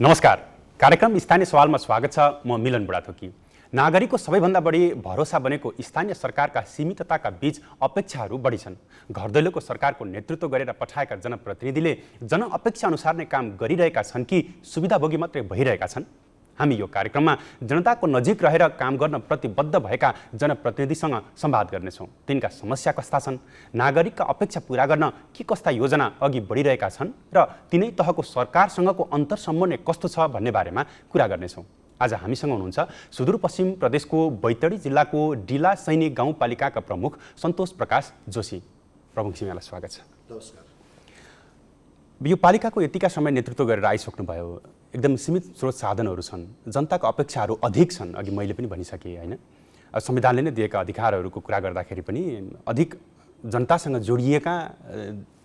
नमस्कार। कार्यक्रम स्थानीय सवालमा स्वागत छ। म मिलन बुढाथोकी। नागरिकको सबैभन्दा बढी भरोसा बनेको स्थानीय सरकारका सीमितताका बीच अपेक्षाहरू बढी छन्। घरदैलोको सरकारको नेतृत्व गरेर पठाएका जनप्रतिनिधिले जनअपेक्षा अनुसार नै काम गरिरहेका छन् कि सुविधाभोगी मात्रै भइरहेका छन्? हामी यो कार्यक्रममा जनताको नजिक रहेर काम गर्न प्रतिबद्ध भएका जनप्रतिनिधिसँग संवाद गर्नेछौँ। तिनका समस्या कस्ता छन्, नागरिकका अपेक्षा पूरा गर्न के कस्ता योजना अघि बढिरहेका छन् र तिनै तहको सरकारसँगको अन्तरसम्बन्ध कस्तो छ भन्ने बारेमा कुरा गर्नेछौँ। आज हामीसँग हुनुहुन्छ सुदूरपश्चिम प्रदेशको बैतडी जिल्लाको डिला सैनिक गाउँपालिकाका प्रमुख सन्तोष प्रकाश जोशी। प्रमुखजी, यहाँलाई स्वागत छ। नमस्कार। यो पालिकाको यतिका समय नेतृत्व गरेर आइसक्नुभयो। एकदम सीमित स्रोत साधनहरू छन्, जनताको अपेक्षाहरू अधिक छन्। अघि मैले पनि भनिसकेँ होइन, संविधानले नै दिएका अधिकारहरूको कुरा गर्दाखेरि पनि अधिक जनतासँग जोडिएका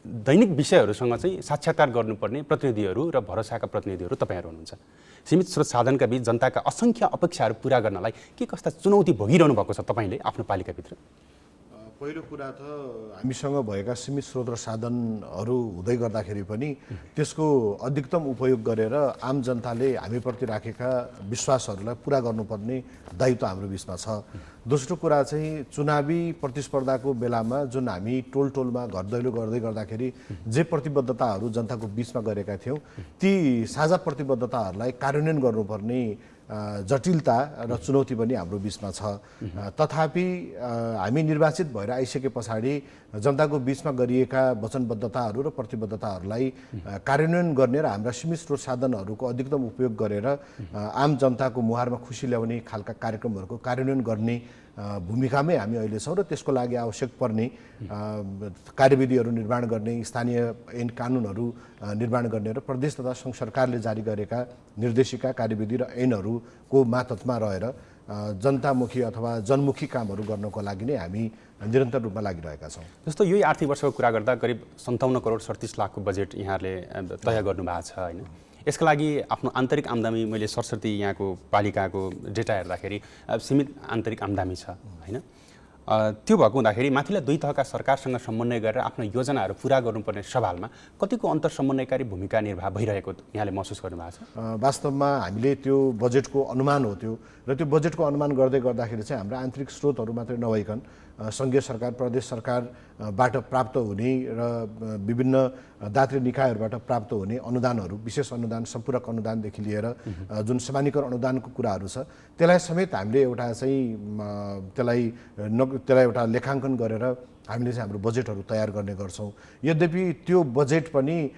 दैनिक विषयहरूसँग चाहिँ साक्षात्कार गर्नुपर्ने प्रतिनिधिहरू र भरोसाका प्रतिनिधिहरू तपाईँहरू हुनुहुन्छ। सीमित स्रोत साधनका बीच जनताका असङ्ख्य अपेक्षाहरू पुरा गर्नलाई के कस्ता चुनौती भोगिरहनु भएको छ तपाईँले आफ्नो पालिकाभित्र? पहिलो कुरा त हामीसँग भएका सीमित स्रोत र साधनहरू हुँदै गर्दाखेरि पनि त्यसको अधिकतम उपयोग गरेर आम जनताले हामीप्रति राखेका विश्वासहरूलाई पुरा गर्नुपर्ने दायित्व हाम्रो बिचमा छ। दोस्रो कुरा चाहिँ चुनावी प्रतिस्पर्धाको बेलामा जुन हामी टोल टोलमा घरदैलो गर्दै गर्दाखेरि जे प्रतिबद्धताहरू जनताको बिचमा गरेका थियौँ, ती साझा प्रतिबद्धताहरूलाई कार्यान्वयन गर्नुपर्ने जटिलता र चुनौती पनि हाम्रो बिचमा छ। तथापि हामी निर्वाचित भएर आइसके पछाडि जनताको बिचमा गरिएका वचनबद्धताहरू र प्रतिबद्धताहरूलाई कार्यान्वयन गर्ने र हाम्रा सीमित स्रोत साधनहरूको अधिकतम उपयोग गरेर आम जनताको मुहारमा खुसी ल्याउने खालका कार्यक्रमहरूको कार्यान्वयन गर्ने भूमिकामै हामी अहिले छौँ र त्यसको लागि आवश्यक पर्ने कार्यविधिहरू निर्माण गर्ने, स्थानीय ऐन कानुनहरू निर्माण गर्ने र प्रदेश तथा सङ्घ सरकारले जारी गरेका निर्देशिका, कार्यविधि र ऐनहरूको मातहतमा रहेर जनतामुखी अथवा जनमुखी कामहरू गर्नको लागि नै हामी निरन्तर रूपमा लागिरहेका छौँ। जस्तो यही आर्थिक वर्षको कुरा गर्दा करिब 57 करोड 37 लाखको बजेट यहाँहरूले तय गर्नुभएको छ होइन। यसका लागि आफ्नो आन्तरिक आम्दानी, मैले सरस्वती यहाँको पालिकाको डेटा हेर्दाखेरि सीमित आन्तरिक आम्दानी छ होइन। त्यो भएको हुँदाखेरि माथिल्ला दुई तहका सरकारसँग समन्वय गरेर आफ्नो योजनाहरू पुरा गर्नुपर्ने सवालमा कतिको अन्तर समन्वयकारी भूमिका निर्वाह भइरहेको यहाँले महसुस गर्नुभएको छ? वास्तवमा हामीले त्यो बजेटको अनुमान हो त्यो, र त्यो बजेटको अनुमान गर्दै गर्दाखेरि चाहिँ हाम्रो आन्तरिक स्रोतहरू मात्रै नभइकन सङ्घीय सरकार, प्रदेश सरकारबाट प्राप्त हुने र विभिन्न दात्री निकायहरूबाट प्राप्त हुने अनुदानहरू, विशेष अनुदान, सम्पूरक अनुदानदेखि लिएर जुन समानीकरण अनुदानको कुराहरू छ, त्यसलाई समेत हामीले एउटा चाहिँ त्यसलाई एउटा लेखाङ्कन गरेर हामीले चाहिँ हाम्रो बजेटहरू तयार गर्ने गर्छौँ। यद्यपि त्यो बजेट पनि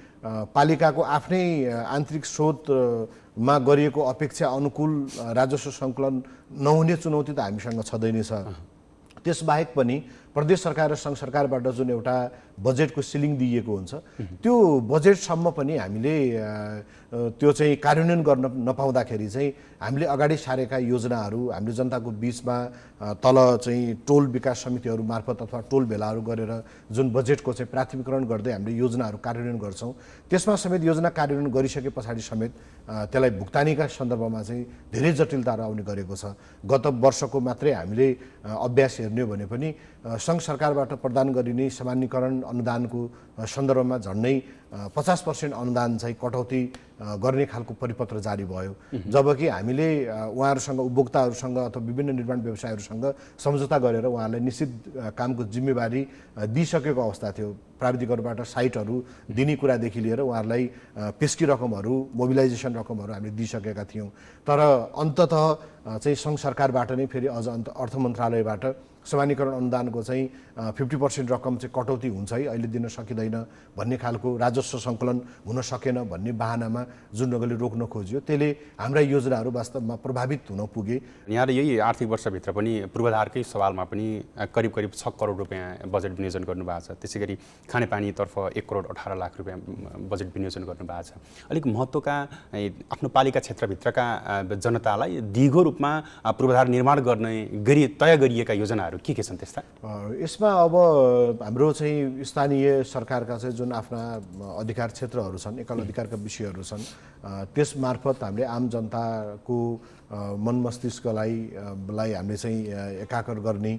पालिकाको आफ्नै आन्तरिक स्रोतमा गरिएको अपेक्षा अनुकूल राजस्व सङ्कलन नहुने चुनौती त हामीसँग छँदै नै छ। त्यसबाहेक पनि प्रदेश सरकार र सङ्घ सरकारबाट जुन एउटा बजेटको सिलिङ दिइएको हुन्छ, त्यो बजेटसम्म पनि हामीले त्यो चाहिँ कार्यान्वयन गर्न नपाउँदाखेरि चाहिँ हामीले अगाडि सारेका योजनाहरू हामीले जनताको बिचमा तल चाहिँ टोल विकास समितिहरू मार्फत अथवा टोल भेलाहरू गरेर जुन बजेटको चाहिँ प्राथमिकरण गर्दै हामीले योजनाहरू कार्यान्वयन गर्छौँ, त्यसमा समेत योजना कार्यान्वयन गरिसके पछाडि समेत त्यसलाई भुक्तानीका सन्दर्भमा चाहिँ धेरै जटिलताहरू आउने गरेको छ। गत वर्षको मात्रै हामीले अभ्यास हेर्ने हो भने पनि सङ्घ सरकारबाट प्रदान गरिने सामान्यकरण अनुदानको सन्दर्भमा झन्डै 50% अनुदान चाहिँ कटौती गर्ने खालको परिपत्र जारी भयो, जबकि हामीले उहाँहरूसँग, उपभोक्ताहरूसँग अथवा विभिन्न निर्माण व्यवसायहरूसँग सम्झौता गरेर उहाँहरूलाई निश्चित कामको जिम्मेवारी दिइसकेको अवस्था थियो। प्राविधिकहरूबाट साइटहरू दिने कुरादेखि लिएर उहाँहरूलाई पेस्की रकमहरू, मोबिलाइजेसन रकमहरू हामीले दिइसकेका थियौँ। तर अन्ततः चाहिँ सङ्घ सरकारबाट नै फेरि अझ अर्थ मन्त्रालयबाट समानीकरण अनुदानको चाहिँ 50% रकम चाहिँ कटौती हुन्छ है, अहिले दिन सकिँदैन भन्ने खालको राजस्व सङ्कलन हुन सकेन भन्ने बाहनामा जुन ढङ्गले रोक्न खोजियो, त्यसले हाम्रा योजनाहरू वास्तवमा प्रभावित हुन पुगे। यहाँले यही आर्थिक वर्षभित्र पनि पूर्वाधारकै सवालमा पनि करिब 6 करोड रुपियाँ बजेट विनियोजन गर्नुभएको छ। त्यसै गरी खानेपानीतर्फ 1 करोड 18 लाख रुपियाँ बजेट विनियोजन गर्नुभएको छ। अलिक महत्त्वका आफ्नो पालिका क्षेत्रभित्रका जनतालाई दिगो रूपमा पूर्वाधार निर्माण गर्ने तय गरिएका योजनाहरू के छन् त्यस्ता? यसमा अब हाम्रो चाहिँ स्थानीय सरकारका चाहिँ जुन आफ्ना अधिकार क्षेत्रहरू छन्, एकल अधिकारका विषयहरू छन्, त्यस मार्फत हामीले आम जनताको मन मस्तिष्कलाई हामीले चाहिँ एकाकर गर्ने,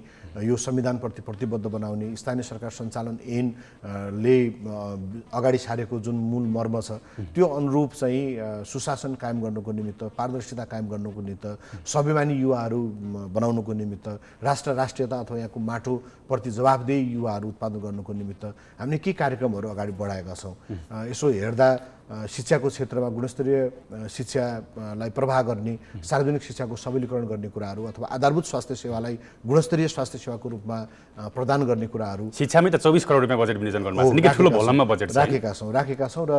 यो संविधानप्रति प्रतिबद्ध बनाउने, स्थानीय सरकार सञ्चालन ऐनले अगाडि सारेको जुन मूल मर्म छ त्यो अनुरूप चाहिँ सुशासन कायम गर्नुको निमित्त, पारदर्शिता कायम गर्नुको निमित्त, स्वाभिमानी युवाहरू बनाउनुको निमित्त, राष्ट्रियता अथवा यहाँको माटोप्रति जवाबदेही युवाहरू उत्पादन गर्नुको निमित्त हामीले के कार्यक्रमहरू अगाडि बढाएका छौँ। यसो हेर्दा शिक्षाको क्षेत्रमा गुणस्तरीय शिक्षालाई प्रवाह गर्ने, सार्वजनिक शिक्षाको सबलीकरण गर्ने कुराहरू अथवा आधारभूत स्वास्थ्य सेवालाई गुणस्तरीय स्वास्थ्य सेवाको रूपमा प्रदान गर्ने कुराहरू, शिक्षामै त 24 करोड रुपियाँ बजेट विनियोजन गर्नुभएको छ, निकै ठुलो भोलममा बजेट राखेका छौँ। र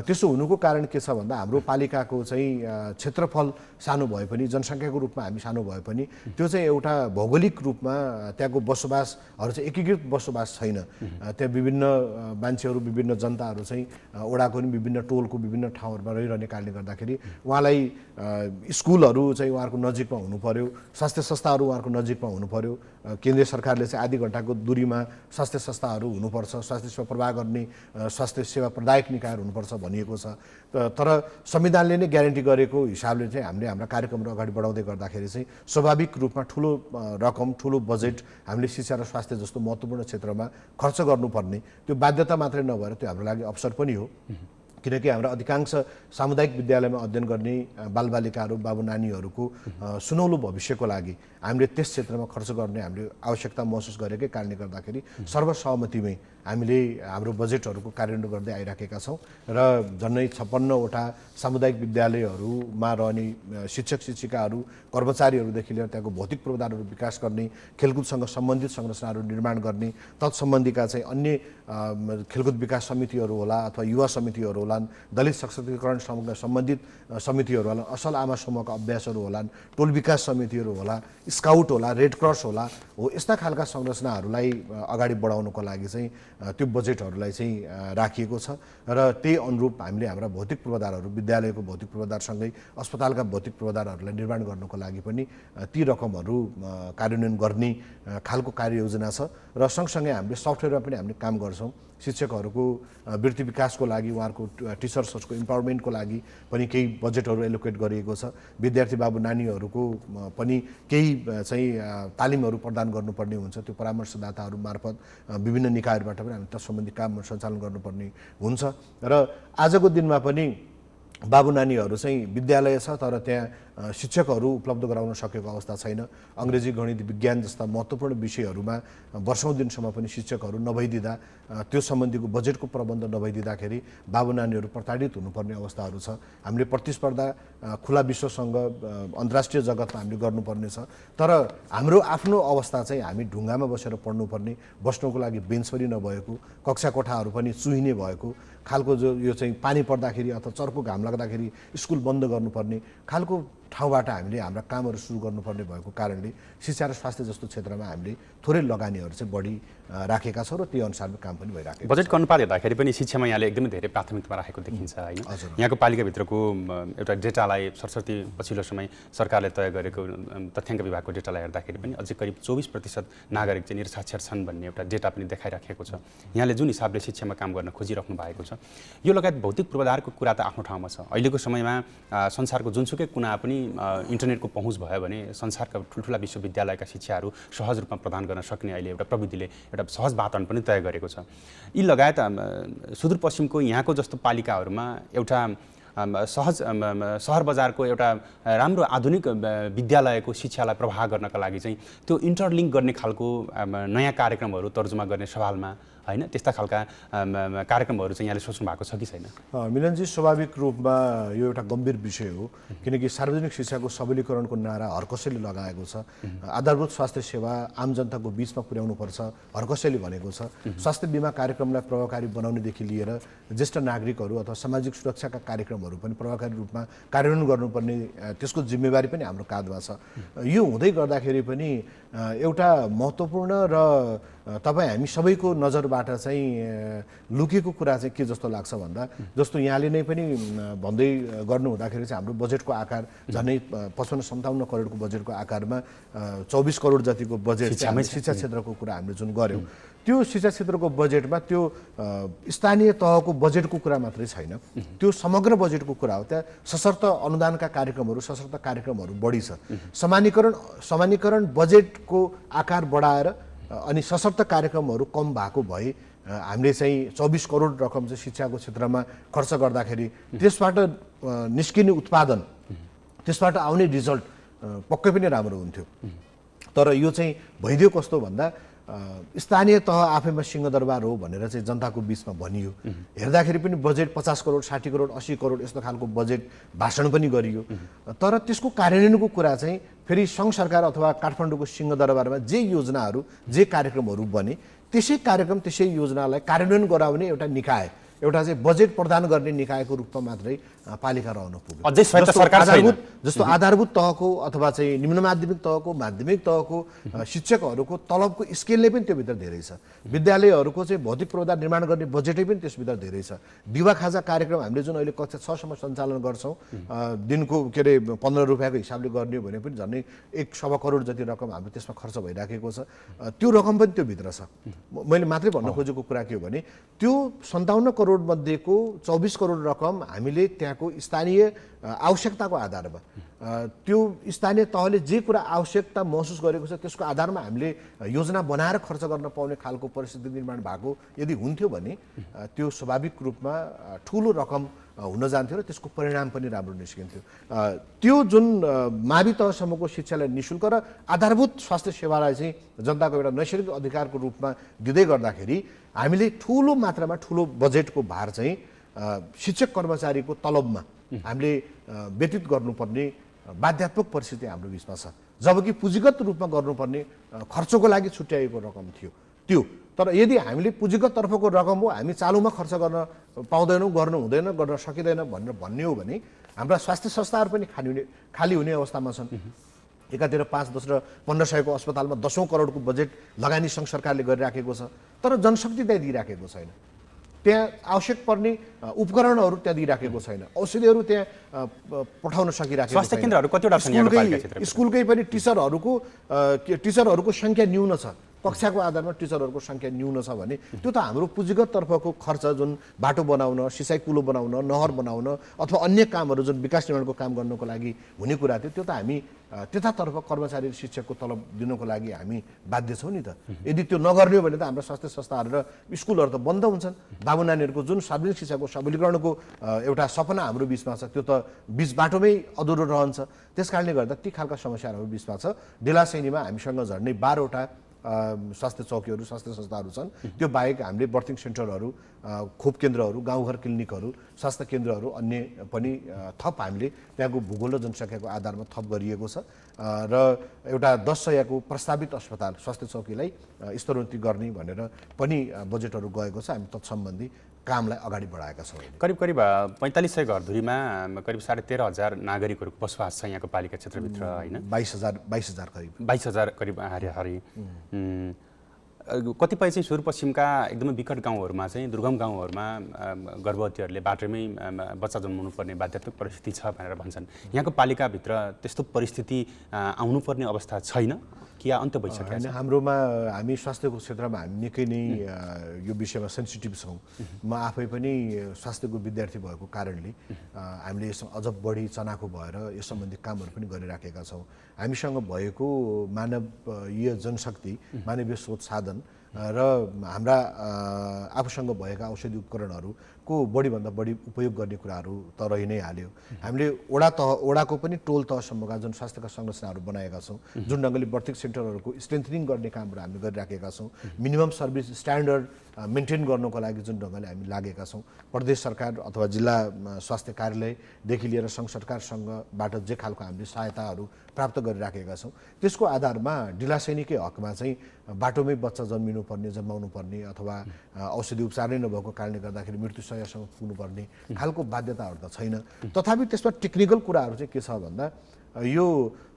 त्यसो हुनुको कारण के छ भन्दा हाम्रो पालिकाको चाहिँ क्षेत्रफल सानो भए पनि, जनसङ्ख्याको रूपमा हामी सानो भए पनि त्यो चाहिँ एउटा भौगोलिक रूपमा त्यहाँको बसोबासहरू चाहिँ एकीकृत बसोबास छैन। त्यहाँ विभिन्न मान्छेहरू, विभिन्न जनताहरू चाहिँ ओडाको नि विभिन्न टोलको विभिन्न ठाउँहरूमा रहिरहने कारणले गर्दाखेरि उहाँलाई स्कुलहरू चाहिँ उहाँहरूको नजिकमा हुनु पर्यो, स्वास्थ्य संस्थाहरू उहाँहरूको नजिकमा हुनु पर्यो। केन्द्रीय सरकारले चाहिँ आधी घन्टाको दूरीमा स्वास्थ्य संस्थाहरू हुनुपर्छ, स्वास्थ्य सेवा प्रवाह गर्ने स्वास्थ्य सेवा प्रदायक निकायहरू हुनुपर्छ भनिएको छ। तर संविधानले नै ग्यारेन्टी गरेको हिसाबले चाहिँ हामीले हाम्रा कार्यक्रमहरू अगाडि बढाउँदै गर्दाखेरि चाहिँ स्वाभाविक रूपमा ठुलो रकम, ठुलो बजेट हामीले शिक्षा र स्वास्थ्य जस्तो महत्त्वपूर्ण क्षेत्रमा खर्च गर्नुपर्ने, त्यो बाध्यता मात्रै नभएर त्यो हाम्रो लागि अवसर पनि हो। किनकि हाम्रा अधिकांश सामुदायिक विद्यालयमा अध्ययन गर्ने बालबालिकाहरू, बाबु नानीहरूको सुनौलो भविष्यको लागि हामीले त्यस क्षेत्रमा खर्च गर्ने हामीले आवश्यकता महसुस गरेकै कारणले गर्दाखेरि सर्वसहमतिमै हामीले हाम्रो बजेटहरूको कार्यान्वयन गर्दै आइराखेका छौँ र झन्डै 56वटा सामुदायिक विद्यालयहरूमा रहने शिक्षक शिक्षिकाहरू, कर्मचारीहरूदेखि लिएर त्यहाँको भौतिक पूर्वाधारहरू विकास गर्ने, खेलकुदसँग सम्बन्धित संरचनाहरू निर्माण गर्ने, तत्सम्बन्धीका चाहिँ अन्य खेलकुद विकास समितिहरू होला अथवा युवा समितिहरू होलान्, दलित सशक्तिकरणसँग सम्बन्धित समितिहरू होला, असल आमा समूहका अभ्यासहरू होलान्, टोल विकास समितिहरू होला, स्काउट होला, रेड क्रस होला, हो यस्ता खालका संरचनाहरूलाई अगाडि बढाउनको लागि चाहिँ त्यो बजेटहरूलाई चाहिँ राखिएको छ। र त्यही अनुरूप हामीले हाम्रा भौतिक पूर्वाधारहरू, विद्यालयको भौतिक पूर्वाधारसँगै अस्पतालका भौतिक पूर्वाधारहरूलाई निर्माण गर्नको लागि पनि ती रकमहरू कार्यान्वयन गर्ने खालको कार्ययोजना छ। र सँगसँगै हामीले सफ्टवेयरमा पनि हामीले काम गर्छौँ। शिक्षकहरूको वृत्ति विकासको लागि, उहाँहरूको टिचर्सहरूको इम्पावरमेन्टको लागि पनि केही बजेटहरू एलोकेट गरिएको छ। विद्यार्थी बाबु नानीहरूको पनि केही चाहिँ तालिमहरू प्रदान गर्नुपर्ने हुन्छ, त्यो परामर्शदाताहरू मार्फत विभिन्न निकायहरूबाट पनि हामी तस सम्बन्धी काम सञ्चालन गर्नुपर्ने हुन्छ। र आजको दिनमा पनि बाबु नानीहरू चाहिँ विद्यालय छ तर त्यहाँ शिक्षकहरू उपलब्ध गराउन सकेको अवस्था छैन। अङ्ग्रेजी, गणित, विज्ञान जस्ता महत्त्वपूर्ण विषयहरूमा वर्षौँ दिनसम्म पनि शिक्षकहरू नभइदिँदा, त्यो सम्बन्धीको बजेटको प्रबन्ध नभइदिँदाखेरि बाबु नानीहरू प्रताडित हुनुपर्ने अवस्थाहरू छ। हामीले प्रतिस्पर्धा खुला विश्वसँग अन्तर्राष्ट्रिय जगतमा हामीले गर्नुपर्ने छ। तर हाम्रो आफ्नो अवस्था चाहिँ हामी ढुङ्गामा बसेर पढ्नुपर्ने, बस्नुको लागि बेन्च पनि नभएको, कक्षा कोठाहरू पनि चुहिने भएको खालको जो यो चाहिँ पानी पर्दाखेरि अथवा चर्को घाम लाग्दाखेरि स्कुल बन्द गर्नुपर्ने खालको ठाउँबाट हामीले हाम्रा कामहरू सुरु गर्नुपर्ने भएको कारणले शिक्षा र स्वास्थ्य जस्तो क्षेत्रमा हामीले थोरै लगानीहरू चाहिँ बढी राखेका छौँ र त्यो अनुसारको काम पनि भइराखेको छ। बजेटको अनुपात हेर्दाखेरि पनि शिक्षामा यहाँले एकदमै धेरै प्राथमिकता राखेको देखिन्छ होइन। यहाँको पालिकाभित्रको एउटा डेटालाई सरस्वती पछिल्लो समय सरकारले तय गरेको तथ्याङ्क विभागको डेटालाई हेर्दाखेरि पनि अझै करिब 24% नागरिक चाहिँ निरक्षर छन् भन्ने एउटा डेटा पनि देखाइराखेको छ। यहाँले जुन हिसाबले शिक्षामा काम गर्न खोजिराख्नु भएको छ, यो लगायत भौतिक पूर्वाधारको कुरा त आफ्नो ठाउँमा छ। अहिलेको समयमा संसारको जुनसुकै कुना पनि इन्टरनेटको पहुँच भयो भने संसारका ठुल्ठुला विश्वविद्यालयका शिक्षाहरू सहज रूपमा प्रदान गर्न सक्ने अहिले एउटा प्रविधिले एउटा सहज वातावरण पनि तय गरेको छ। यी लगायत सुदूरपश्चिमको यहाँको जस्तो पालिकाहरूमा एउटा सहज सहर बजारको एउटा राम्रो आधुनिक विद्यालयको शिक्षालाई प्रवाह गर्नका लागि चाहिँ त्यो इन्टरलिङ्क गर्ने खालको नयाँ कार्यक्रमहरू तर्जुमा गर्ने सवालमा होइन, त्यस्ता खालका कार्यक्रमहरू चाहिँ यहाँले सोच्नु भएको छ कि छैन? मिलनजी, स्वाभाविक रूपमा यो एउटा गम्भीर विषय हो किनकि सार्वजनिक शिक्षाको सबलीकरणको नारा हर कसैले लगाएको छ। आधारभूत स्वास्थ्य सेवा आम जनताको बिचमा पुर्याउनुपर्छ हर कसैले भनेको छ। स्वास्थ्य बिमा कार्यक्रमलाई प्रभावकारी बनाउनेदेखि लिएर ज्येष्ठ नागरिकहरू अथवा सामाजिक सुरक्षाका कार्यक्रमहरू पनि प्रभावकारी रूपमा कार्यान्वयन गर्नुपर्ने त्यसको जिम्मेवारी पनि हाम्रो काँधमा छ। यो हुँदै गर्दाखेरि पनि एउटा महत्त्वपूर्ण र तपाईँ हामी सबैको नजरबाट चाहिँ लुकेको कुरा चाहिँ के जस्तो लाग्छ भन्दा जस्तो यहाँले नै पनि भन्दै गर्नु हुँदाखेरि चाहिँ हाम्रो बजेटको आकार झन्डै 55-57 करोडको बजेटको आकारमा 24 करोड जतिको बजेट चाहिँ शिक्षा क्षेत्रको कुरा हामीले जुन गऱ्यौँ त्यो शिक्षा क्षेत्रको बजेटमा त्यो स्थानीय तहको बजेटको कुरा मात्रै छैन, त्यो समग्र बजेटको कुरा हो। त्यहाँ सशर्त अनुदानका कार्यक्रमहरू, सशर्त कार्यक्रमहरू बढी छ। समानीकरण बजेटको आकार बढाएर अनि सशर्त कार्यक्रमहरू कम भएको भए हामीले चाहिँ 24 करोड रकम चाहिँ शिक्षाको क्षेत्रमा खर्च गर्दाखेरि त्यसबाट निस्किने उत्पादन, त्यसबाट आउने रिजल्ट पक्कै पनि राम्रो हुन्थ्यो। तर यो चाहिँ भइदियो कस्तो भन्दा स्थानीय तह आफैमा सिंहदरबार हो भनेर चाहिँ जनताको बीचमा भनियो। हेर्दाखेरि पनि बजेट 50 करोड 60 करोड 80 करोड यस्तो खालको बजेट भाषण पनि गरियो। तर त्यसको कार्यान्वयनको कुरा चाहिँ फेरि सङ्घ सरकार अथवा काठमाडौँको सिंहदरबारमा जे योजनाहरू जे कार्यक्रमहरू बने त्यसै कार्यक्रम त्यसै योजनालाई कार्यान्वयन गराउने एउटा निकाय, एउटा चाहिँ बजेट प्रदान गर्ने निकायको रूपमा मात्रै पालिका रहन पुग्यो। अझै स्वायत्त सरकार छैन। जस्तो आधारभूत तहको अथवा चाहिँ निम्न माध्यमिक तहको, माध्यमिक तहको शिक्षकहरूको तलबको स्केलले पनि त्योभित्र धेरै छ। विद्यालयहरूको चाहिँ भौतिक पूर्वाधार निर्माण गर्ने बजेटै पनि त्यसभित्र धेरै छ। दिवा खाजा कार्यक्रम हामीले जुन अहिले कक्षा 6 सम्म सञ्चालन गर्छौँ, दिनको के अरे 15 रुपियाँको हिसाबले गर्ने हो भने पनि झन्डै 1.25 करोड जति रकम हाम्रो त्यसमा खर्च भइराखेको छ। त्यो रकम पनि त्योभित्र छ। मैले मात्रै भन्न खोजेको कुरा के हो भने त्यो 57 करोड मध्येको 24 करोड रकम हामीले त्यहाँको स्थानीय आवश्यकताको आधारमा त्यो स्थानीय तहले जे कुरा आवश्यकता महसुस गरेको छ त्यसको आधारमा हामीले योजना बनाएर खर्च गर्न पाउने खालको परिस्थिति निर्माण भएको यदि हुन्थ्यो भने त्यो स्वाभाविक रूपमा ठुलो रकम हुन जान्थ्यो र त्यसको परिणाम पनि राम्रो निस्किन्थ्यो। त्यो जुन मावि तहसम्मको शिक्षालाई निःशुल्क र आधारभूत स्वास्थ्य सेवालाई चाहिँ जनताको एउटा नैसर्गिक अधिकारको रूपमा दिँदै गर्दाखेरि हामीले ठुलो मात्रामा ठुलो बजेटको भार चाहिँ शिक्षक कर्मचारीको तलबमा हामीले व्यतीत गर्नुपर्ने बाध्यात्मक परिस्थिति हाम्रो बिचमा छ। जबकि पुँजीगत रूपमा गर्नुपर्ने खर्चको लागि छुट्याएको रकम थियो त्यो। तर यदि हामीले पुँजीगत तर्फको रकम हो हामी चालुमा खर्च गर्न पाउँदैनौँ, गर्नु हुँदैन, गर्न सकिँदैन भनेर भन्ने हो भने हाम्रा स्वास्थ्य संस्थाहरू पनि खाली हुने अवस्थामा छन्। एकातिर 5-10 र 15 सयको अस्पतालमा 10औं करोडको बजेट लगानी सङ्घ सरकारले गरिराखेको छ, तर जनशक्ति त्यहाँ दिइराखेको छैन। त्यहाँ आवश्यक पर्ने उपकरणहरू त्यहाँ दिइराखेको छैन, औषधिहरू त्यहाँ पठाउन सकिराखेको छैन। स्वास्थ्य केन्द्रहरू कतिवटा छन् यहाँको पालिका क्षेत्रमा? स्कुलकै पनि टिचरहरूको सङ्ख्या न्यून छ। कक्षाको आधारमा टिचरहरूको सङ्ख्या न्यून छ भने त्यो त हाम्रो पुँजीगत तर्फको खर्च जुन बाटो बनाउन, सिँचाइ कुलो बनाउन, नहर बनाउन अथवा अन्य कामहरू जुन विकास निर्माणको काम गर्नको लागि हुने कुरा थियो त्यो त हामी त्यतातर्फ कर्मचारी शिक्षकको तलब दिनको लागि हामी बाध्य छौँ नि त। यदि त्यो नगर्ने हो भने त हाम्रो स्वास्थ्य संस्थाहरू र स्कुलहरू त बन्द हुन्छन्। बाबु नानीहरूको जुन सार्वजनिक शिक्षाको सबलीकरणको एउटा सपना हाम्रो बिचमा छ त्यो त बिच बाटोमै अधुरो रहन्छ। त्यस कारणले गर्दा ती खालका समस्याहरू हाम्रो बिचमा छ। डेलासैनीमा हामीसँग झन्डै 12वटा स्वास्थ्य चौकीहरू, स्वास्थ्य संस्थाहरू छन्। त्यो बाहेक हामीले बर्थिङ सेन्टरहरू, खोप केन्द्रहरू, गाउँघर क्लिनिकहरू, स्वास्थ्य केन्द्रहरू अन्य पनि थप हामीले त्यहाँको भूगोल र जनसङ्ख्याको आधारमा थप गरिएको छ र एउटा 10 सयको प्रस्तावित अस्पताल स्वास्थ्य चौकीलाई स्तरोन्नति गर्ने भनेर पनि बजेटहरू गएको छ। हामी तत्सम्बन्धी कामलाई अगाडि बढाएका छौँ। करिब 4500 घरधुरीमा करिब 13,500 नागरिकहरूको बसोबास छ यहाँको पालिका क्षेत्रभित्र होइन? 22,000 करिब 22,000 करिब हारी। कतिपय चाहिँ सुदूरपश्चिमका एकदमै विकट गाउँहरूमा चाहिँ दुर्गम गाउँहरूमा गर्भवतीहरूले बाटोमै बच्चा जन्माउनु पर्ने बाध्यात्मक परिस्थिति छ भनेर भन्छन्। यहाँको पालिकाभित्र त्यस्तो परिस्थिति आउनुपर्ने अवस्था छैन कि अन्त भइसकेको छ? हाम्रोमा हामी स्वास्थ्यको क्षेत्रमा हामी निकै नै यो विषयमा सेन्सिटिभ छौँ। म आफै पनि स्वास्थ्यको विद्यार्थी भएको कारणले हामीले यसमा अझ बढी चनाखो भएर यस सम्बन्धी कामहरू पनि गरिराखेका छौँ। हामीसँग भएको मानवीय जनशक्ति, मानवीय स्रोत साधन र हाम्रा आफूसँग भएका औषधि उपकरणहरूको बढीभन्दा बढी उपयोग गर्ने कुराहरू त रहि नै हाल्यो। हामीले वडाको पनि टोल तहसम्मका जुन स्वास्थ्यका संरचनाहरू बनाएका छौँ, जुन ढङ्गले बर्थिङ सेन्टरहरूको स्ट्रेन्थनिङ गर्ने कामहरू हामी गरिराखेका छौँ, मिनिमम सर्भिस स्ट्यान्डर्ड मेन्टेन गर्नको लागि जुन ढङ्गले हामी लागेका छौँ, प्रदेश सरकार अथवा जिल्ला स्वास्थ्य कार्यालयदेखि लिएर सङ्घ सरकारसँगबाट जे खालको हामीले सहायताहरू प्राप्त गरिराखेका छौँ त्यसको आधारमा डिलासैनीकै हकमा चाहिँ बाटोमै बच्चा जन्माउनु पर्ने अथवा औषधि उपचार नै नभएको कारणले गर्दाखेरि मृत्युशय्यासम्म पुग्नुपर्ने खालको बाध्यताहरू त छैन। तथापि त्यसमा टेक्निकल कुराहरू चाहिँ के छ भन्दा यो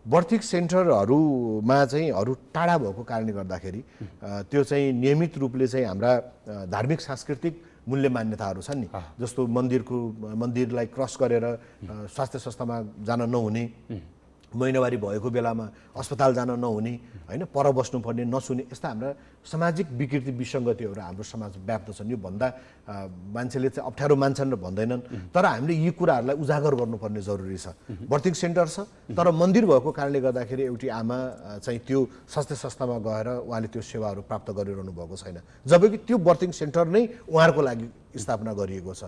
बर्थिक सेन्टरहरूमा चाहिँ टाढा भएको कारणले गर्दाखेरि त्यो चाहिँ नियमित रूपले चाहिँ हाम्रा धार्मिक सांस्कृतिक मूल्य मान्यताहरू छन् नि, जस्तो मन्दिरलाई क्रस गरेर स्वास्थ्य संस्थामा जान नहुने, महिनावारी भएको बेलामा अस्पताल जान नहुने, हैन, पर बस्नुपर्ने, नसुने, यस्ता हाम्रा सामाजिक विकृति विसङ्गतिहरू हाम्रो समाज व्याप्त छन्। यो भन्दा मान्छेले चाहिँ अप्ठ्यारो मान्छन् र भन्दैनन्, तर हामीले यी कुराहरूलाई उजागर गर्नुपर्ने जरुरी छ। बर्थिङ सेन्टर छ, तर मन्दिर भएको कारणले गर्दाखेरि एउटी आमा चाहिँ त्यो स्वास्थ्य संस्थामा गएर उहाँले त्यो सेवाहरू प्राप्त गरिरहनु भएको छैन, जबकि त्यो बर्थिङ सेन्टर नै उहाँहरूको लागि स्थापना गरिएको छ।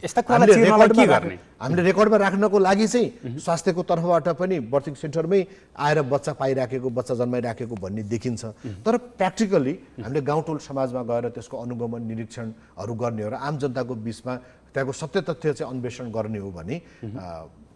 हामीले रेकर्डमा राख्नको लागि चाहिँ स्वास्थ्यको तर्फबाट पनि बर्थिङ सेन्टरमै आएर बच्चा पाइराखेको, बच्चा जन्माइराखेको भन्ने देखिन्छ। तर प्र्याक्टिकली हामीले गाउँटोल समाजमा गएर त्यसको अनुगमन निरीक्षणहरू गर्ने हो र आम जनताको बिचमा त्यहाँको सत्य तथ्य चाहिँ अन्वेषण गर्ने हो भने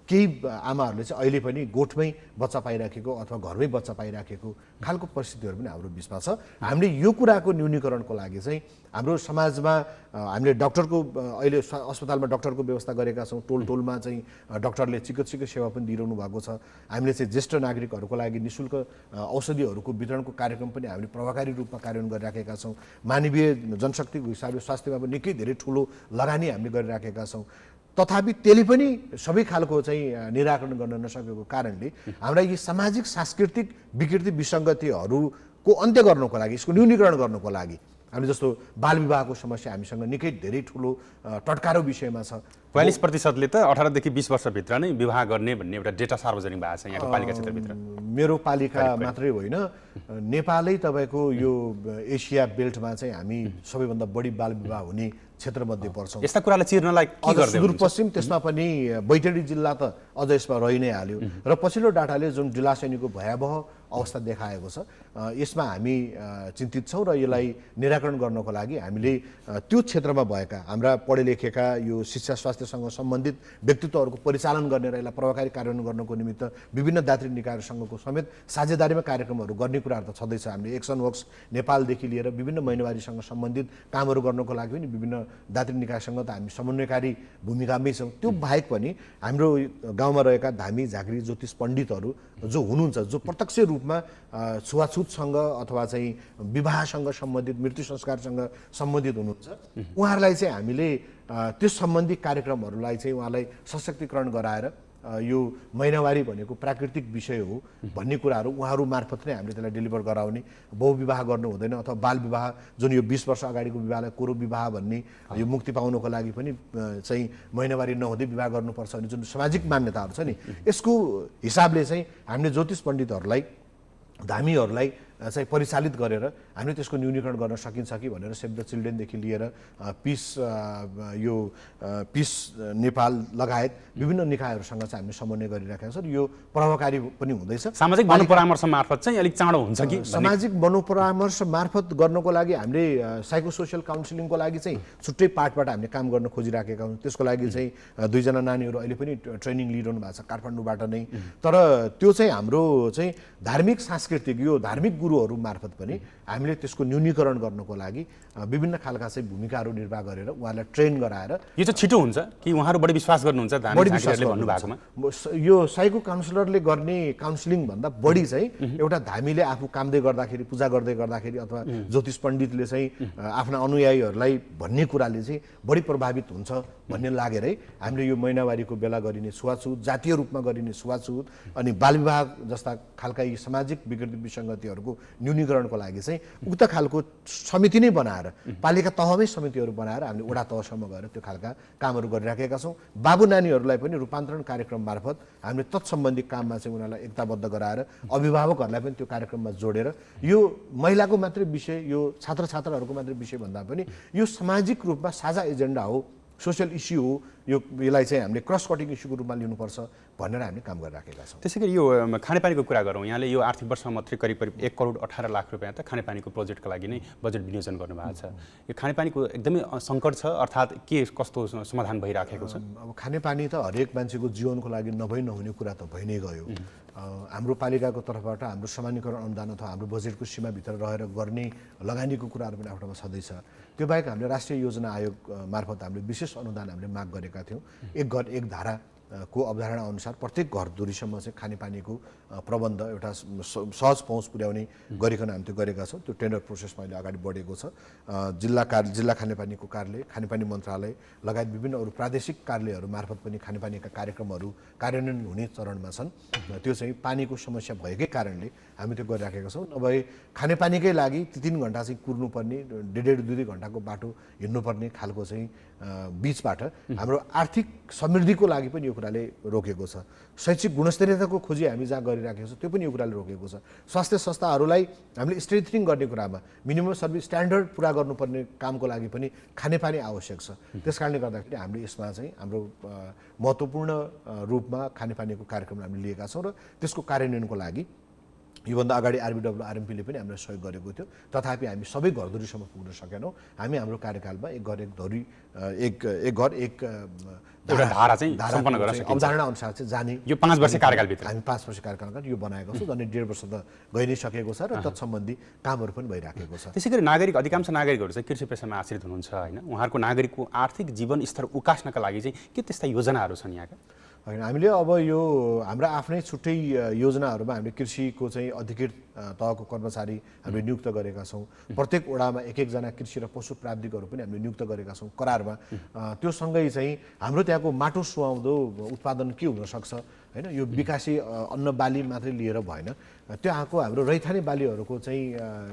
केही आमाहरूले चाहिँ अहिले पनि गोठमै बच्चा पाइराखेको अथवा घरमै बच्चा पाइराखेको खालको परिस्थितिहरू पनि हाम्रो बिचमा छ। हामीले यो कुराको न्यूनीकरणको लागि चाहिँ हाम्रो समाजमा हामीले डाक्टरको अहिले अस्पतालमा डाक्टरको व्यवस्था गरेका छौँ। टोलमा चाहिँ डाक्टरले चिकित्सकीय सेवा पनि दिइरहनु भएको छ। हामीले चाहिँ ज्येष्ठ नागरिकहरूको लागि निःशुल्क औषधिहरूको वितरणको कार्यक्रम पनि हामीले प्रभावकारी रूपमा कार्यान्वयन गरिराखेका छौँ। मानवीय जनशक्तिको हिसाबले स्वास्थ्यमा पनि निकै धेरै ठुलो लगानी हामीले गरिराखेका छौँ। तथापि त्यसले पनि सबै खालको चाहिँ निराकरण गर्न नसकेको कारणले हाम्रा यी सामाजिक सांस्कृतिक विकृति विसङ्गतिहरूको अन्त्य गर्नको लागि, यसको न्यूनीकरण गर्नको लागि हामीले जस्तो बाल विवाहको समस्या हामीसँग निकै धेरै ठुलो टटकारो विषयमा छ। 42%ले त 18 देखि 20 वर्षभित्र नै विवाह गर्ने भन्ने एउटा डेटा सार्वजनिक भएको छ यहाँको पालिका क्षेत्रभित्र। मेरो पालिका मात्रै होइन, नेपालै तपाईँको यो एसिया बेल्टमा चाहिँ हामी सबैभन्दा बढी बाल विवाह हुने क्षेत्रमध्ये पर्छौँ। यस्ता कुरालाई चिर्नलाई के गर्दै सुदूरपश्चिम, त्यसमा पनि बैतडी जिल्ला त अझ यसमा रहि नै हाल्यो र पछिल्लो डाटाले जुन डिलासैनीको भयावह अवस्था देखाएको छ यसमा हामी चिन्तित छौँ र यसलाई निराकरण गर्नको लागि हामीले त्यो क्षेत्रमा भएका हाम्रा पढे लेखेका यो शिक्षा स्वास्थ्यसँग सम्बन्धित व्यक्तित्वहरूको परिचालन गर्ने र यसलाई प्रभावकारी कार्यान्वयन गर्नको निमित्त विभिन्न दात्री निकायहरूसँगको समेत साझेदारीमा कार्यक्रमहरू गर्ने कुराहरू त छँदैछ। हामीले एक्सन वर्क्स नेपालदेखि लिएर विभिन्न महिनावारीसँग सम्बन्धित कामहरू गर्नको लागि पनि विभिन्न दात्री निकायसँग त हामी समन्वयकारी भूमिकामै छौँ। त्यो बाहेक पनि हाम्रो गाउँमा रहेका धामी झाँक्री ज्योतिष पण्डितहरू जो हुनुहुन्छ, जो प्रत्यक्ष रूपमा छुवाछुतसँग अथवा चाहिँ विवाहसँग सम्बन्धित, मृत्यु संस्कारसँग सम्बन्धित हुनुहुन्छ, उहाँहरूलाई चाहिँ हामीले त्यस सम्बन्धी कार्यक्रमहरूलाई चाहिँ उहाँलाई सशक्तिकरण गराएर यो महिनावारी भनेको प्राकृतिक विषय हो भन्ने कुराहरू उहाँहरू मार्फत नै हामीले त्यसलाई डेलिभर गराउने, बहुविवाह गर्नु हुँदैन अथवा बाल विवाह जुन यो 20 वर्ष अगाडिको विवाहलाई कोरो विवाह भन्ने, यो मुक्ति पाउनको लागि पनि चाहिँ महिनावारी नहुँदै विवाह गर्नुपर्छ भन्ने जुन सामाजिक मान्यताहरू छ नि, यसको हिसाबले चाहिँ हामीले ज्योतिष पण्डितहरूलाई, धामीहरूलाई चाहिँ परिचालित गरेर हामीले त्यसको न्यूनीकरण गर्न सकिन्छ कि भनेर सेभ द चिल्ड्रेनदेखि लिएर पिस नेपाल लगायत विभिन्न निकायहरूसँग चाहिँ हामीले समन्वय गरिराखेका छौँ। यो प्रभावकारी पनि हुँदैछ। सामाजिक मनोपरामर्श मार्फत चाहिँ अलिक चाँडो हुन्छ कि? सामाजिक मनोपरामर्श मार्फत गर्नको लागि हामीले साइको सोसियल काउन्सिलिङको लागि चाहिँ छुट्टै पार्टबाट हामीले काम गर्न खोजिराखेका छौँ। त्यसको लागि चाहिँ 2 जना नानीहरू अहिले पनि ट्रेनिङ लिइरहनु भएको छ काठमाडौँबाट नै। तर त्यो चाहिँ हाम्रो चाहिँ धार्मिक सांस्कृतिक यो धार्मिक गुरुहरू मार्फत पनि हामीले त्यसको न्यूनीकरण गर्नको लागि विभिन्न खालका चाहिँ भूमिकाहरू निर्वाह गरेर उहाँलाई ट्रेन गराएर। यो चाहिँ छिटो हुन्छ कि उहाँहरू बढी विश्वास गर्नुहुन्छ भन्नुभएकोमा? यो साइको काउन्सिलरले गर्ने काउन्सिलिङ भन्दा बढी चाहिँ एउटा धामीले आफू कामदै गर्दाखेरि, पूजा गर्दै गर्दाखेरि अथवा ज्योतिष पण्डितले चाहिँ आफ्ना अनुयायीहरूलाई भन्ने कुराले चाहिँ बढी प्रभावित हुन्छ भन्ने लागेरै हामीले यो महिनावारीको बेला गरिने छुवाछुत, जातीय रूपमा गरिने छुवाछुत अनि बालविवाह जस्ता खालका यी सामाजिक विकृति विसङ्गतिहरूको न्यूनीकरणको लागि चाहिँ उक्त खालको समिति नै बनाएर, पालिका तहमै समितिहरू बनाएर हामीले वडा तहसम्म गएर त्यो खालका कामहरू गरिराखेका छौँ। बाबु नानीहरूलाई पनि रूपान्तरण कार्यक्रम मार्फत हामीले तत्सम्बन्धी काममा चाहिँ उनीहरूलाई एकताबद्ध गराएर अभिभावकहरूलाई पनि त्यो कार्यक्रममा जोडेर यो महिलाको मात्रै विषय, यो छात्रछात्राहरूको मात्रै विषय भन्दा पनि यो सामाजिक रूपमा साझा एजेन्डा हो, सोसियल इस्यु हो, यसलाई चाहिँ हामीले क्रस कटिङ इस्युको रूपमा लिनुपर्छ भनेर हामीले काम गरिराखेका छौँ। त्यसै गरी यो खानेपानीको कुरा गरौँ। यहाँले यो आर्थिक वर्षमा मात्रै करिब 1 करोड 18 लाख रुपियाँ त खानेपानीको प्रोजेक्टको लागि नै बजेट विनियोजन गर्नुभएको छ। यो खानेपानीको एकदमै सङ्कट छ, अर्थात् के कस्तो समाधान भइराखेको छ? अब खानेपानी त हरेक मान्छेको जीवनको लागि नहुने कुरा त भइ नै गयो। हाम्रो पालिकाको तर्फबाट हाम्रो सामान्यकरण अनुदान अथवा हाम्रो बजेटको सीमाभित्र रहेर गर्ने लगानीको कुराहरू पनि आफ्नोमा छँदैछ। त्यो बाहेक हामीले राष्ट्रिय योजना आयोग मार्फत हामीले विशेष अनुदान हामीले माग गरेका थियौँ। एक घर एक धारा को अवधारणा अनुसार प्रत्येक घरधुरीसम्म चाहिँ खानेपानीको प्रबन्ध एउटा सहज पहुँच पुर्याउने गरिकन हामी त्यो गरेका छौँ। त्यो टेन्डर प्रोसेसमा अहिले अगाडि बढेको छ। जिल्ला खानेपानीको कार्यालय, खानेपानी मन्त्रालय लगायत विभिन्न अरू प्रादेशिक कार्यालयहरू मार्फत पनि खानेपानीका कार्यक्रमहरू कार्यान्वयन हुने चरणमा छन्। त्यो चाहिँ पानीको समस्या भएकै कारणले हामी त्यो गरिराखेका छौँ। नभए खानेपानीकै लागि 3 घण्टा चाहिँ कुर्नुपर्ने, 1.5-2 घण्टाको बाटो हिँड्नुपर्ने खालको चाहिँ बीचबाट हाम्रो आर्थिक समृद्धिको लागि पनि यो कुराले रोकेको छ। शैक्षिक गुणस्तरीयताको खोजी हामी जहाँ गरिराखेको छौँ त्यो पनि यो कुराले रोकेको छ। स्वास्थ्य संस्थाहरूलाई हामीले स्ट्रेन्थनिङ गर्ने कुरामा मिनिमम सर्भिस स्ट्यान्डर्ड पुरा गर्नुपर्ने कामको लागि पनि खानेपानी आवश्यक छ। त्यसकारणले गर्दाखेरि हामीले यसमा चाहिँ हाम्रो महत्त्वपूर्ण रूपमा खानेपानीको कार्यक्रम हामीले लिएका छौँ र त्यसको कार्यान्वयनको लागि योभन्दा अगाडि आरबिडब्ल्यू आरएमपीले पनि हामीलाई सहयोग गरेको थियो। तथापि हामी सबै घरधुरीसम्म पुग्न सकेनौँ। हामी हाम्रो कार्यकालमा एक घर एक धारा चाहिँ सम्पन्न गर्न सकिन्छ। अवधारणा अनुसार चाहिँ जाने यो 5 वर्ष कार्यकालभित्र हामी 5 वर्ष कार्यकालमा यो बनाएको छौँ। झन् 1.5 वर्ष त गइ नै सकेको छ र तत्सम्बन्धी कामहरू पनि भइराखेको छ। त्यसै गरी अधिकांश नागरिकहरू चाहिँ कृषि पेसामा आश्रित हुनुहुन्छ होइन, उहाँहरूको नागरिकको आर्थिक जीवन स्तर उकास्नका लागि चाहिँ के त्यस्ता योजनाहरू छन् यहाँका? होइन, हामीले अब यो हाम्रा आफ्नै छुट्टै योजनाहरूमा हामीले कृषिको चाहिँ अधिकृत तहको कर्मचारी हामीले नियुक्त गरेका छौँ। प्रत्येक वडामा एक-एकजना कृषि र पशु प्राविधिकहरू पनि हामीले नियुक्त गरेका छौँ करारमा। त्यो सँगै चाहिँ हाम्रो त्यहाँको माटो सुहाउँदो उत्पादन के हुनसक्छ होइन, यो विकासी अन्न बाली मात्रै लिएर भएन, त्यहाँको हाम्रो रैथाने बालीहरूको चाहिँ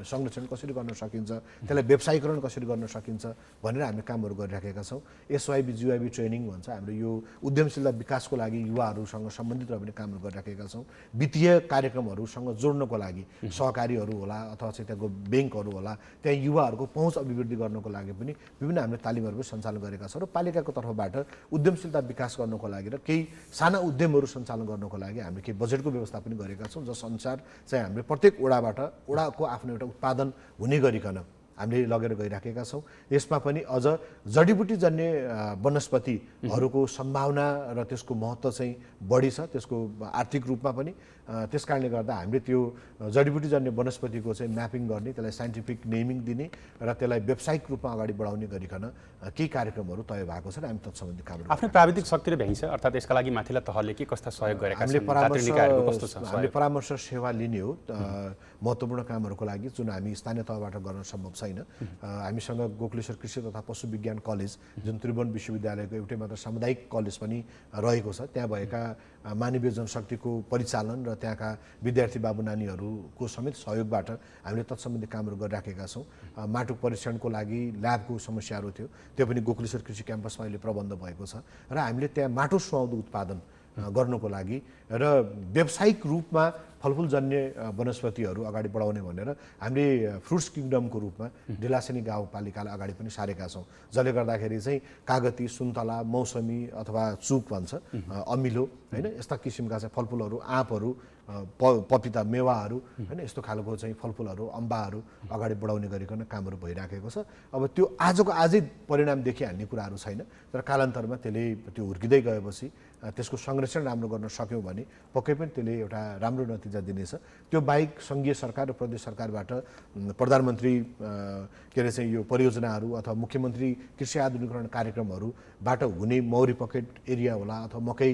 संरक्षण कसरी गर्न सकिन्छ, त्यसलाई व्यवसायीकरण कसरी गर्न सकिन्छ भनेर हामीले कामहरू गरिराखेका छौँ। एसवाइबी जीवाइबी ट्रेनिङ भन्छ, हाम्रो यो उद्यमशीलता विकासको लागि युवाहरूसँग सम्बन्धित रहेर पनि कामहरू गरिराखेका छौँ। वित्तीय कार्यक्रमहरूसँग जोड्नको लागि सहकारीहरू होला अथवा चाहिँ त्यहाँको ब्याङ्कहरू होला, त्यहाँ युवाहरूको पहुँच अभिवृद्धि गर्नको लागि पनि विभिन्न हामीले तालिमहरू पनि सञ्चालन गरेका छौँ। र पालिकाको तर्फबाट उद्यमशीलता विकास गर्नको लागि र केही साना उद्यमहरू सञ्चालन गर्नको लागि हामीले केही बजेटको व्यवस्था पनि गरेका छौँ, जस अनुसार चाहिँ हामीले प्रत्येक वडाको आफ्नो एउटा उत्पादन हुने गरिकन हामीले लगेर गइराखेका छौँ। यसमा पनि अझ जडीबुटीजन्य वनस्पतिहरूको सम्भावना र त्यसको महत्त्व चाहिँ बढी छ, त्यसको आर्थिक रूपमा पनि। त्यसकारणले गर्दा हामीले त्यो जडीबुटीजन्य वनस्पतिको चाहिँ म्यापिङ गर्ने, त्यसलाई साइन्टिफिक नेमिङ दिने र त्यसलाई व्यावसायिक रूपमा अगाडि बढाउने गरिकन केही कार्यक्रमहरू तय भएको छ र हामी तत्सम्बन्धी कामहरू आफ्नो प्राविधिक शक्ति र भ्याइन्छ, अर्थात् यसका लागि माथिल्ला तहले के कस्ता सहयोग गरेका छन्? हामीले परामर्श सेवा लिने हो महत्त्वपूर्ण कामहरूको लागि जुन हामी स्थानीय तहबाट गर्न सम्भव छैन। हामीसँग गोकुलेश्वर कृषि तथा पशु विज्ञान कलेज जुन त्रिभुवन विश्वविद्यालयको एउटै मात्र सामुदायिक कलेज पनि रहेको छ, त्यहाँ भएका मानवीय जनशक्तिको परिचालन र त्यहाँका विद्यार्थी बाबु नानीहरूको समेत सहयोगबाट हामीले तत्सम्बन्धी कामहरू गरिराखेका छौँ। माटो परीक्षणको लागि ल्याबको समस्याहरू थियो, त्यो पनि गोकुलेश्वर कृषि क्याम्पसमा अहिले प्रबन्ध भएको छ र हामीले त्यहाँ माटो सुहाउँदो उत्पादन गर्नको लागि र व्यावसायिक रूपमा फलफुलजन्य वनस्पतिहरू अगाडि बढाउने भनेर हामीले फ्रुट्स किङडमको रूपमा ढिलासेनी गाउँपालिकालाई अगाडि पनि सारेका छौँ, जसले गर्दाखेरि चाहिँ कागती, सुन्तला, मौसमी अथवा चुक भन्छ, अमिलो होइन, यस्ता किसिमका चाहिँ फलफुलहरू, आँपहरू, पपिता, मेवाहरू होइन, यस्तो खालको चाहिँ फलफुलहरू, अम्बाहरू अगाडि बढाउने गरिकन कामहरू भइराखेको छ। अब त्यो आजको आजै परिणाम देखिहाल्ने कुराहरू छैन, तर कालान्तरमा त्यसले त्यो हुर्किँदै गएपछि त्यसको संरक्षण राम्रो गर्न सक्यौँ भने पक्कै पनि त्यसले एउटा राम्रो नतिजा दिनेछ। त्यो बाहेक सङ्घीय सरकार र प्रदेश सरकारबाट प्रधानमन्त्री के अरे चाहिँ यो परियोजनाहरू अथवा मुख्यमन्त्री कृषि आधुनिकीकरण कार्यक्रमहरूबाट हुने मौरी पकेट एरिया होला अथवा मकै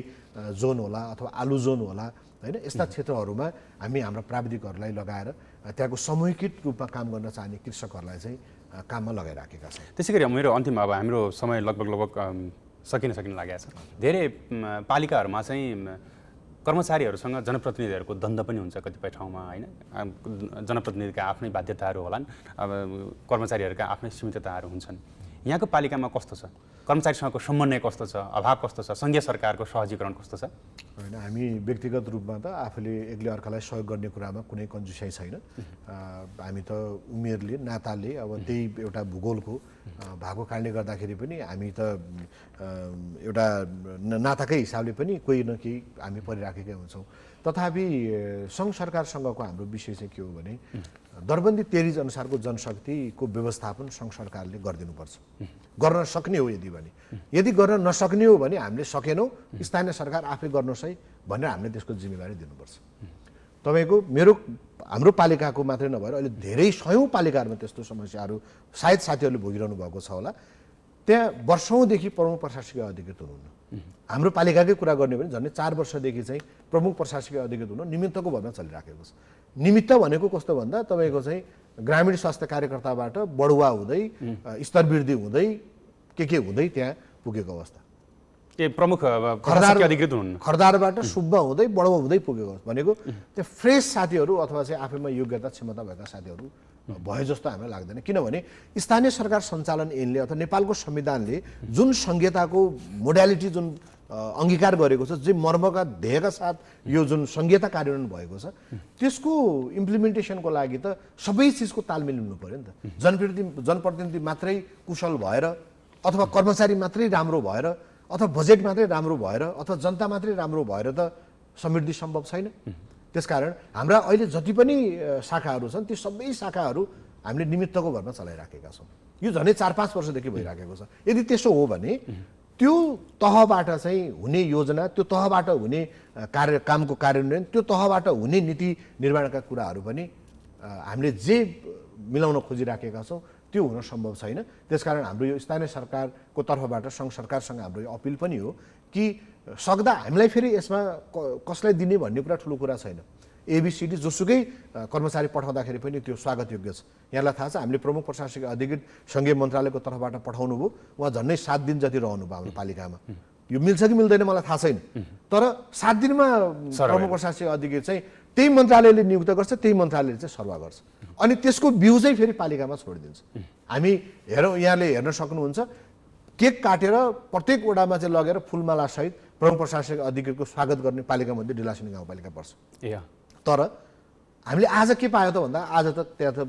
जोन होला अथवा आलु जोन होला होइन, यस्ता क्षेत्रहरूमा हामी हाम्रा प्राविधिकहरूलाई लगाएर त्यहाँको समूहीकृत रूपमा काम गर्न चाहने कृषकहरूलाई चाहिँ काममा लगाइराखेका छौँ। त्यसै गरी मेरो अन्तिम अब हाम्रो समय लगभग सकिन लागेको छ। धेरै पालिकाहरूमा चाहिँ कर्मचारीहरूसँग जनप्रतिनिधिहरूको द्वन्द्व पनि हुन्छ कतिपय ठाउँमा होइन, जनप्रतिनिधिका आफ्नै बाध्यताहरू होलान्, अब कर्मचारीहरूका आफ्नै सीमितताहरू हुन्छन्। यहाँको पालिकामा कस्तो छ? कर्मचारीसँगको समन्वय कस्तो छ? अभाव कस्तो छ? सङ्घीय सरकारको सहजीकरण कस्तो छ? होइन, हामी व्यक्तिगत रूपमा त आफूले एकले अर्कालाई सहयोग गर्ने कुरामा कुनै कन्जुसाइ छैन। हामी त उमेरले नाताले अब त्यही एउटा भूगोलको भएको कारणले गर्दाखेरि पनि हामी त एउटा नाताकै हिसाबले पनि कोही न केही हामी परिराखेकै हुन्छौँ। तथापि सङ्घ सरकारसँगको हाम्रो विषय चाहिँ के हो भने दरबन्दी तेरिज अनुसारको जनशक्तिको व्यवस्थापन सङ्घ सरकारले गरिदिनुपर्छ, गर्न सक्ने हो। यदि गर्न नसक्ने हो भने हामीले सकेनौँ, स्थानीय सरकार आफै गर्नुहोस् है भनेर हामीले त्यसको जिम्मेवारी दिनुपर्छ। तपाईँको हाम्रो पालिकाको मात्रै नभएर अहिले धेरै सयौँ पालिकाहरूमा त्यस्तो समस्याहरू सायद साथीहरूले भोगिरहनु भएको छ होला। त्यहाँ वर्षौँदेखि प्रमुख प्रशासकीय अधिकृत हुनुहुन्न, हाम्रो पालिकाकै कुरा गर्ने भने झन्डै 4 वर्षदेखि चाहिँ प्रमुख प्रशासकीय अधिकृत हुन निमित्तको भरमा चलिराखेको छ। निमित्त भनेको कस्तो भन्दा तपाईँको चाहिँ ग्रामीण स्वास्थ्य कार्यकर्ताबाट बढुवा हुँदै स्तरवृद्धि हुँदै के हुँदै त्यहाँ पुगेको अवस्था। प्रमुख प्रशासकीय अधिकृत हुनुहुन्न, खरदारबाट शुभ हुँदै बढुवा हुँदै पुगेको अवस्था भनेको त्यो फ्रेस साथीहरू अथवा चाहिँ आफैमा योग्यता क्षमता भएका साथीहरू भए जस्तो हामीलाई लाग्दैन। किनभने स्थानीय सरकार सञ्चालन ऐनले अथवा नेपालको संविधानले जुन संहिताको मोडालिटी जुन अङ्गीकार गरेको छ, जे मर्मका ध्येयका साथ यो जुन संहिता कार्यान्वयन भएको छ, त्यसको इम्प्लिमेन्टेसनको लागि त सबै चिजको तालमेल हुनु पर्यो नि त। जनप्रतिनिधि मात्रै कुशल भएर अथवा कर्मचारी मात्रै राम्रो भएर अथवा बजेट मात्रै राम्रो भएर अथवा जनता मात्रै राम्रो भएर त समृद्धि सम्भव छैन। त्यसकारण हाम्रा अहिले जति पनि शाखाहरू छन् ती सबै शाखाहरू हामीले निमित्तको भरमा चलाइराखेका छौँ। यो झन्डै 4-5 वर्षदेखि भइराखेको छ। यदि त्यसो हो भने त्यो तहबाट चाहिँ हुने योजना, त्यो तहबाट हुने कामको कार्यान्वयन, त्यो तहबाट हुने नीति निर्माणका कुराहरू पनि हामीले जे मिलाउन खोजिराखेका छौँ त्यो हुन सम्भव छैन। त्यसकारण हाम्रो यो स्थानीय सरकारको तर्फबाट सङ्घ सरकारसँग हाम्रो यो अपिल पनि हो कि सक्दा हामीलाई फेरि यसमा कसलाई दिने भन्ने कुरा ठुलो कुरा छैन। एबीसीडी जोसुकै कर्मचारी पठाउँदाखेरि पनि त्यो स्वागतयोग्य छ। यहाँलाई थाहा छ हामीले प्रमुख प्रशासकीय अधिकृत सङ्घीय मन्त्रालयको तर्फबाट पठाउनु भयो, उहाँ झन्डै 7 दिन जति रहनु भयो हाम्रो पालिकामा। यो मिल्छ कि मिल्दैन मलाई थाहा छैन, तर 7 दिनमा प्रमुख प्रशासकीय अधिकृत चाहिँ त्यही मन्त्रालयले नियुक्त गर्छ, त्यही मन्त्रालयले चाहिँ सर्वा गर्छ अनि त्यसको बिउ चाहिँ फेरि पालिकामा छोडिदिन्छ। हामी हेरौँ, यहाँले हेर्न सक्नुहुन्छ केक काटेर प्रत्येक वडामा चाहिँ लगेर फुलमाला सहित प्रमुख प्रशासकीय अधिकृतको स्वागत गर्ने पालिका मध्ये डिलासिनी गाउँपालिका पर्छ। तर हामीले आज के पायो त भन्दा आज त त्यहाँ त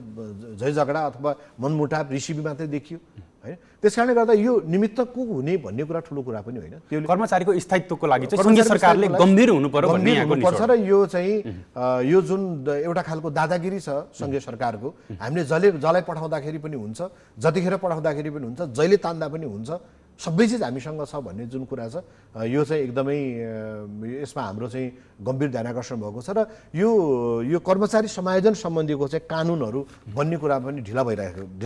झै झगडा अथवा मनमुटाव रिसिभी मात्रै देखियो हैन। त्यसकारणले गर्दा यो निमित्त को हुने भन्ने कुरा ठुलो कुरा पनि होइन। त्यो कर्मचारीको स्थायित्वको लागि चाहिँ सङ्घीय सरकारले गम्भीर हुनु पर्यो भन्ने यहाँको पर्छ र यो चाहिँ यो जुन एउटा खालको दादागिरी छ सङ्घीय सरकारको, हामीले जसलाई पठाउँदाखेरि पनि हुन्छ, जतिखेर पठाउँदाखेरि पनि हुन्छ, जहिले तान्दा पनि हुन्छ, सबै चिज हामीसँग छ भन्ने जुन कुरा छ यो चाहिँ एकदमै यसमा हाम्रो चाहिँ गम्भीर ध्यानाकर्षण भएको छ र यो कर्मचारी समायोजन सम्बन्धीको चाहिँ कानुनहरू बन्ने कुरा पनि ढिला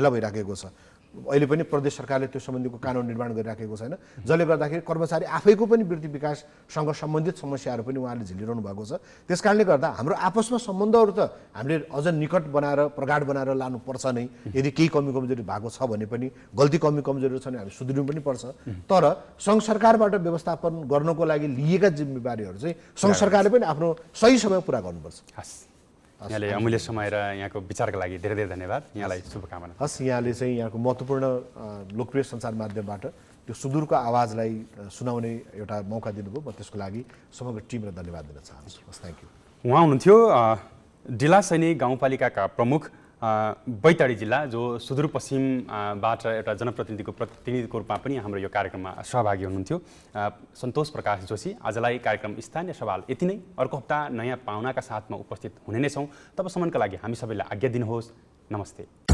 भइराखेको छ। अहिले पनि प्रदेश सरकारले त्यो सम्बन्धीको कानुन निर्माण गरिराखेको छैन, जसले गर्दाखेरि कर्मचारी आफैको पनि वृत्ति विकाससँग सम्बन्धित समस्याहरू पनि उहाँले झेलिरहनु भएको छ। त्यसकारणले गर्दा हाम्रो आपसमा सम्बन्धहरू त हामीले अझ निकट बनाएर प्रगाढ बनाएर लानुपर्छ नै। यदि केही कमी कमजोरी भएको छ भने पनि, गल्ती कमी कमजोरी छ भने हामी सुध्रिनु पनि पर्छ। तर सङ्घ सरकारबाट व्यवस्थापन गर्नको लागि लिएका जिम्मेवारीहरू चाहिँ सङ्घ सरकारले पनि आफ्नो सही समय पुरा गर्नुपर्छ। यहाँले अमूल्य समय र यहाँको विचारका लागि धेरै धेरै धन्यवाद। यहाँलाई शुभकामना। हस्, यहाँले चाहिँ यहाँको महत्त्वपूर्ण लोकप्रिय सञ्चार माध्यमबाट त्यो सुदूरको आवाजलाई सुनाउने एउटा मौका दिनुभयो, म त्यसको लागि समग्र टिमलाई धन्यवाद दिन चाहन्छु। हस्, थ्याङ्क यू। उहाँ हुनुहुन्थ्यो डिलासैनी गाउँपालिकाका प्रमुख बैतडी जिल्ला, जो सुदूरपश्चिमबाट एउटा प्रतिनिधिको रूपमा पनि हाम्रो यो कार्यक्रममा सहभागी हुनुहुन्थ्यो, सन्तोष प्रकाश जोशी। आजलाई कार्यक्रम स्थानीय सवाल यति नै। अर्को हप्ता नयाँ पाहुनाका साथमा उपस्थित हुने नै छौँ। तबसम्मका लागि हामी सबैलाई आज्ञा दिनुहोस्। नमस्ते।